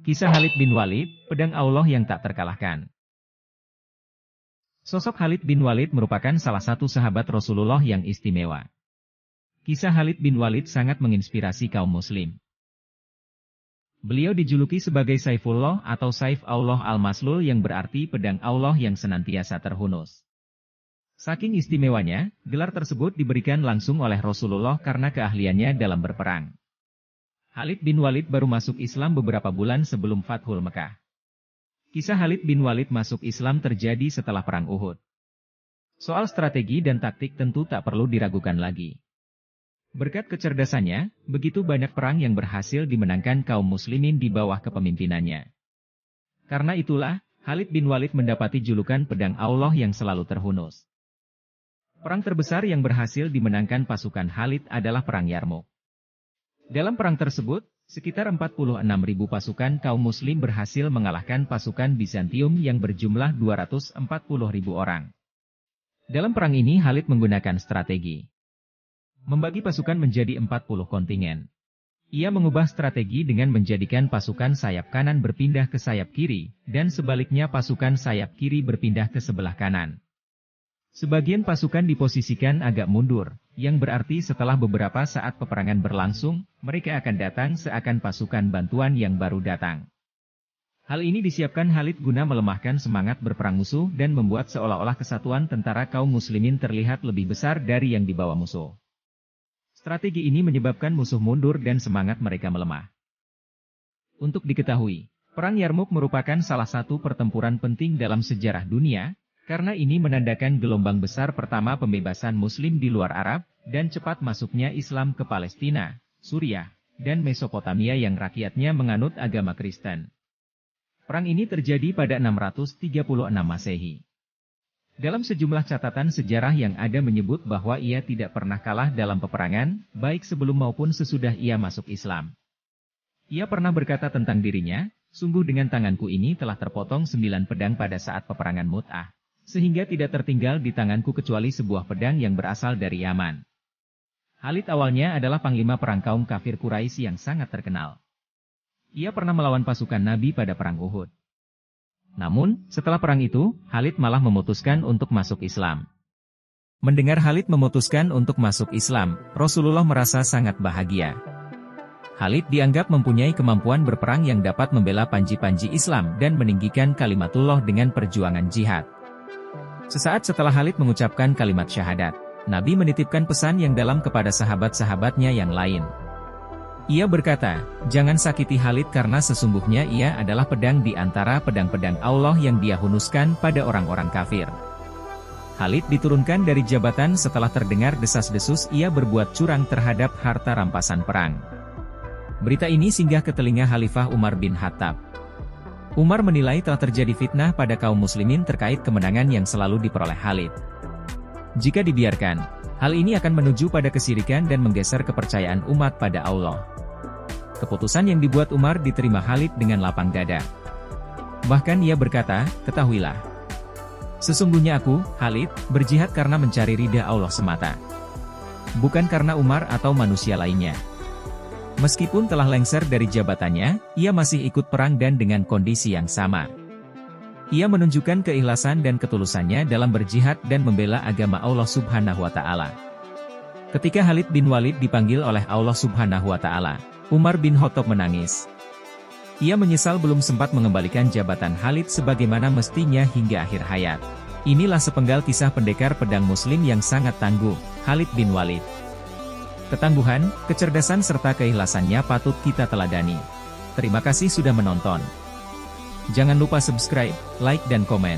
Kisah Khalid bin Walid, pedang Allah yang tak terkalahkan. Sosok Khalid bin Walid merupakan salah satu sahabat Rasulullah yang istimewa. Kisah Khalid bin Walid sangat menginspirasi kaum muslim. Beliau dijuluki sebagai Saifullah atau Saif Allah al-Maslul yang berarti pedang Allah yang senantiasa terhunus. Saking istimewanya, gelar tersebut diberikan langsung oleh Rasulullah karena keahliannya dalam berperang. Khalid bin Walid baru masuk Islam beberapa bulan sebelum Fathul Mekah. Kisah Khalid bin Walid masuk Islam terjadi setelah Perang Uhud. Soal strategi dan taktik tentu tak perlu diragukan lagi. Berkat kecerdasannya, begitu banyak perang yang berhasil dimenangkan kaum muslimin di bawah kepemimpinannya. Karena itulah, Khalid bin Walid mendapati julukan pedang Allah yang selalu terhunus. Perang terbesar yang berhasil dimenangkan pasukan Khalid adalah Perang Yarmouk. Dalam perang tersebut, sekitar 46.000 pasukan kaum muslim berhasil mengalahkan pasukan Bizantium yang berjumlah 240.000 orang. Dalam perang ini Khalid menggunakan strategi. Membagi pasukan menjadi 40 kontingen. Ia mengubah strategi dengan menjadikan pasukan sayap kanan berpindah ke sayap kiri, dan sebaliknya pasukan sayap kiri berpindah ke sebelah kanan. Sebagian pasukan diposisikan agak mundur, yang berarti setelah beberapa saat peperangan berlangsung, mereka akan datang seakan pasukan bantuan yang baru datang. Hal ini disiapkan Khalid guna melemahkan semangat berperang musuh dan membuat seolah-olah kesatuan tentara kaum muslimin terlihat lebih besar dari yang dibawa musuh. Strategi ini menyebabkan musuh mundur dan semangat mereka melemah. Untuk diketahui, Perang Yarmouk merupakan salah satu pertempuran penting dalam sejarah dunia, karena ini menandakan gelombang besar pertama pembebasan Muslim di luar Arab, dan cepat masuknya Islam ke Palestina, Suriah, dan Mesopotamia yang rakyatnya menganut agama Kristen. Perang ini terjadi pada 636 Masehi. Dalam sejumlah catatan sejarah yang ada menyebut bahwa ia tidak pernah kalah dalam peperangan, baik sebelum maupun sesudah ia masuk Islam. Ia pernah berkata tentang dirinya, "Sungguh dengan tanganku ini telah terpotong 9 pedang pada saat peperangan Mu'tah. Sehingga tidak tertinggal di tanganku kecuali sebuah pedang yang berasal dari Yaman." Khalid awalnya adalah panglima perang kaum kafir Quraisy yang sangat terkenal. Ia pernah melawan pasukan Nabi pada perang Uhud. Namun, setelah perang itu, Khalid malah memutuskan untuk masuk Islam. Mendengar Khalid memutuskan untuk masuk Islam, Rasulullah merasa sangat bahagia. Khalid dianggap mempunyai kemampuan berperang yang dapat membela panji-panji Islam dan meninggikan kalimatullah dengan perjuangan jihad. Sesaat setelah Khalid mengucapkan kalimat syahadat, Nabi menitipkan pesan yang dalam kepada sahabat-sahabatnya yang lain. Ia berkata, "Jangan sakiti Khalid karena sesungguhnya ia adalah pedang di antara pedang-pedang Allah yang dia hunuskan pada orang-orang kafir." Khalid diturunkan dari jabatan setelah terdengar desas-desus ia berbuat curang terhadap harta rampasan perang. Berita ini singgah ke telinga Khalifah Umar bin Khattab. Umar menilai telah terjadi fitnah pada kaum muslimin terkait kemenangan yang selalu diperoleh Khalid. Jika dibiarkan, hal ini akan menuju pada kesirikan dan menggeser kepercayaan umat pada Allah. Keputusan yang dibuat Umar diterima Khalid dengan lapang dada. Bahkan ia berkata, "Ketahuilah, sesungguhnya aku, Khalid, berjihad karena mencari ridha Allah semata. Bukan karena Umar atau manusia lainnya." Meskipun telah lengser dari jabatannya, ia masih ikut perang dan dengan kondisi yang sama. Ia menunjukkan keikhlasan dan ketulusannya dalam berjihad dan membela agama Allah Subhanahu wa Ta'ala. Ketika Khalid bin Walid dipanggil oleh Allah Subhanahu wa Ta'ala, Umar bin Khattab menangis. Ia menyesal belum sempat mengembalikan jabatan Khalid sebagaimana mestinya hingga akhir hayat. Inilah sepenggal kisah pendekar pedang Muslim yang sangat tangguh, Khalid bin Walid. Ketangguhan, kecerdasan serta keikhlasannya patut kita teladani. Terima kasih sudah menonton. Jangan lupa subscribe, like dan komen.